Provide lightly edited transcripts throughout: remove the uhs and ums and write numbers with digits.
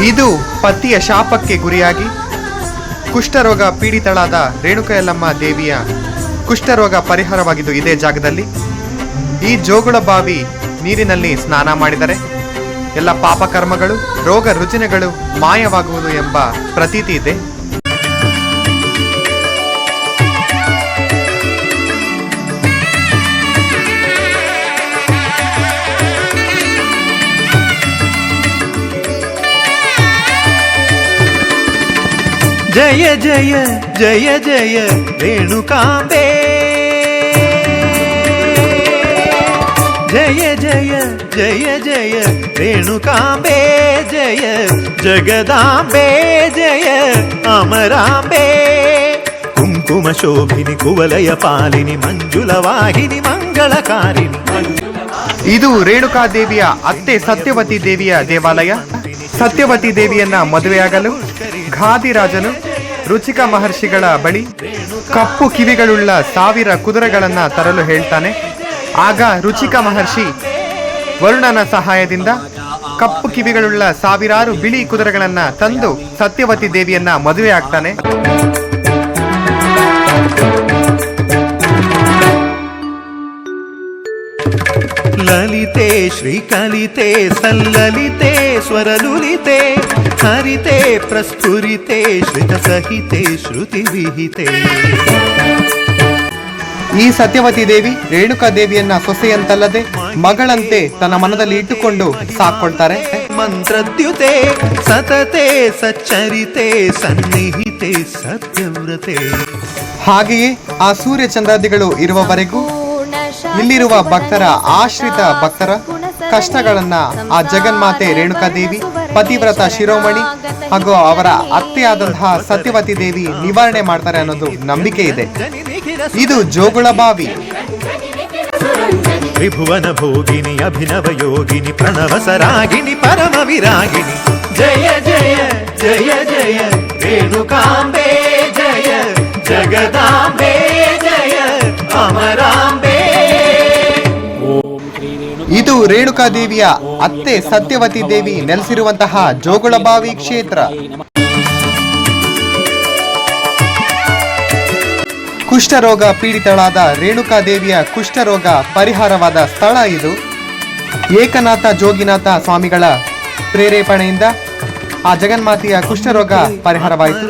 ಇದು ಪತಿಯ ಶಾಪಕ್ಕೆ ಗುರಿಯಾಗಿ ಕುಷ್ಠರೋಗ ಪೀಡಿತಳಾದ ರೇಣುಕಯಲ್ಲಮ್ಮ ದೇವಿಯ ಕುಷ್ಠರೋಗ ಪರಿಹಾರವಾಗಿದ್ದು ಇದೇ ಜಾಗದಲ್ಲಿ. ಈ ಜೋಗುಳ ಬಾವಿ ನೀರಿನಲ್ಲಿ ಸ್ನಾನ ಮಾಡಿದರೆ ಎಲ್ಲ ಪಾಪಕರ್ಮಗಳು ರೋಗ ರುಜಿನಗಳು ಮಾಯವಾಗುವುದು ಎಂಬ ಪ್ರತೀತಿ ಇದೆ. ಜಯ ಜಯ ಜಯ ಜಯ ರೇಣುಕಾಂಬೆ, ಜಯ ಜಯ ಜಯ ಜಯ ರೇಣುಕಾಂಬೆ, ಜಯ ಜಗದಾಂಬೆ, ಜಯ ಅಮರಾಂಬೆ. ಕುಂಕುಮ ಶೋಭಿನಿ ಕುವಲಯ ಪಾಲಿನಿ ಮಂಜುಳವಾಹಿನಿ ಮಂಗಳಕಾರಿಣಿ. ಇದು ರೇಣುಕಾದೇವಿಯ ಅತ್ತೆ ಸತ್ಯವತಿ ದೇವಿಯ ದೇವಾಲಯ. ಸತ್ಯವತಿ ದೇವಿಯನ್ನ ಮದುವೆಯಾಗಲು ಘಾದಿರಾಜನು ರುಚಿಕ ಮಹರ್ಷಿಗಳ ಬಳಿ ಕಪ್ಪು ಕಿವಿಗಳುಳ್ಳ 1000 ಕುದುರೆಗಳನ್ನ ತರಲು ಹೇಳ್ತಾನೆ. ಆಗ ರುಚಿಕ ಮಹರ್ಷಿ ವರುಣನ ಸಹಾಯದಿಂದ ಕಪ್ಪು ಕಿವಿಗಳುಳ್ಳ 1000 ಬಿಳಿ ಕುದುರೆಗಳನ್ನ ತಂದು ಸತ್ಯವತಿ ದೇವಿಯನ್ನ ಮದುವೆ ಆಗ್ತಾನೆ. ಲಲಿತೆ ಶ್ರೀಕಲಿತೆ ಸಲ್ಲಲಿತೆ ಸ್ವರಲುಲಿತೆ ಹರಿತೆ ಪ್ರಸ್ಫುರಿತೆ ಶ್ರಿತ ಸಹಿತೆ ಶ್ರುತಿ ವಿಹಿತೆ. ಈ ಸತ್ಯವತಿ ದೇವಿ ರೇಣುಕಾ ದೇವಿಯನ್ನ ಸೊಸೆಯಂತಲ್ಲದೆ ಮಗಳಂತೆ ತನ್ನ ಮನದಲ್ಲಿ ಇಟ್ಟುಕೊಂಡು ಸಾಕೊಳ್ತಾರೆ. ಮಂತ್ರದ್ಯುತೆ ಸತತೆ ಸಚ್ಚರಿತೆ ಸನ್ನಿಹಿತೆ ಸತ್ಯವ್ರತೆ. ಹಾಗೆಯೇ ಆ ಸೂರ್ಯ ಚಂದ್ರಾದಿಗಳು ಇರುವವರೆಗೂ ಇಲ್ಲಿರುವ ಭಕ್ತರ ಆಶ್ರಿತ ಭಕ್ತರ ಕಷ್ಟಗಳನ್ನ ಆ ಜಗನ್ಮಾತೆ ರೇಣುಕಾದೇವಿ ಪತಿವ್ರತ ಶಿರೋಮಣಿ ಹಾಗೂ ಅವರ ಅತ್ತೆಯಾದಂತಹ ಸತ್ಯವತಿ ದೇವಿ ನಿವಾರಣೆ ಮಾಡ್ತಾರೆ ಅನ್ನೋದು ನಂಬಿಕೆ ಇದೆ. ಇದು ಜೋಗುಳ ಬಾವಿ. ತ್ರಿಭುವನ ಭೋಗಿನಿ ಅಭಿನವ ಯೋಗಿನಿ ಪ್ರಣವ ಸರಾಗಿನಿ ಪರಮ ವಿರಾಗಿನಿ. ಜಯ ಜಯ ಜಯ ಜಯ ರೇಣುಕಾಂಬೆ, ಜಯ ಜಗದಾಂಬೆ, ಜಯ ಅಮರಾಂಬೆ. ಇದು ರೇಣುಕಾದೇವಿಯ ಅತ್ತೆ ಸತ್ಯವತಿ ದೇವಿ ನೆಲೆಸಿರುವಂತಹ ಜೋಗುಳಬಾವಿ ಕ್ಷೇತ್ರ. ಕುಷ್ಠರೋಗ ಪೀಡಿತಳಾದ ರೇಣುಕಾದೇವಿಯ ಕುಷ್ಠರೋಗ ಪರಿಹಾರವಾದ ಸ್ಥಳ ಇದು. ಏಕನಾಥ ಜೋಗಿನಾಥ ಸ್ವಾಮಿಗಳ ಪ್ರೇರೇಪಣೆಯಿಂದ ಆ ಜಗನ್ಮಾತೆಯ ಕುಷ್ಠರೋಗ ಪರಿಹಾರವಾಯಿತು.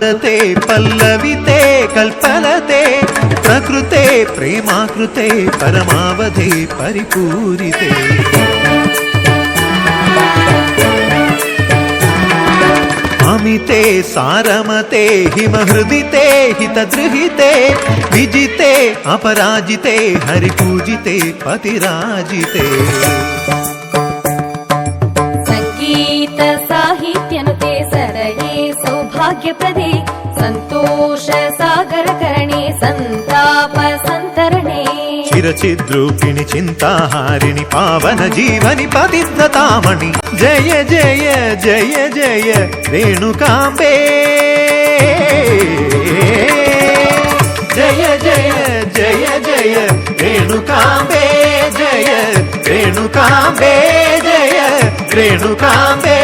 ಪಲ್ಲವಿತೆ ಕಲ್ಪನತೆ ಪ್ರಕೃತೆ ಪ್ರೇಮಾಕೃತೆ ಪರಮಾವಧಿ ಪರಿಪೂರಿತೆ. ಅಮಿತೆ ಸಾರಮತೆ ಹಿಮಹೃದಿತೆ ಹಿತದೃಹಿತೆ ವಿಜಿತೆ ಅಪರಾಜಿತೆ ಹರಿಪೂಜಿತೆ ಪತಿರಾಜಿತೆ. ಸಂಗೀತ ಸಾಹಿತ್ಯನುತೆ ಸರಯೇ ಸೌಭಾಗ್ಯಪ್ರದೇ ಸಂತೋಷ ಸಾಗರ ಕರಣೆ ಸಂತಾಪ ಸಂತರಣೆ. ಚಿರಚಿದ್ರೂಪಿಣಿ ಚಿಂತಾಹಾರಿಣಿ ಪಾವನ ಜೀವನಿ ಪತಿವ್ರತಾಮಣಿ. ಜಯ ಜಯ ಜಯ ಜಯ ರೇಣುಕಾಂಬೆ, ಜಯ ಜಯ ಜಯ ಜಯ ರೇಣುಕಾಂಬೆ, ಜಯ ರೇಣುಕಾಂಬೆ, ಜಯ ರೇಣುಕಾಂಬೆ.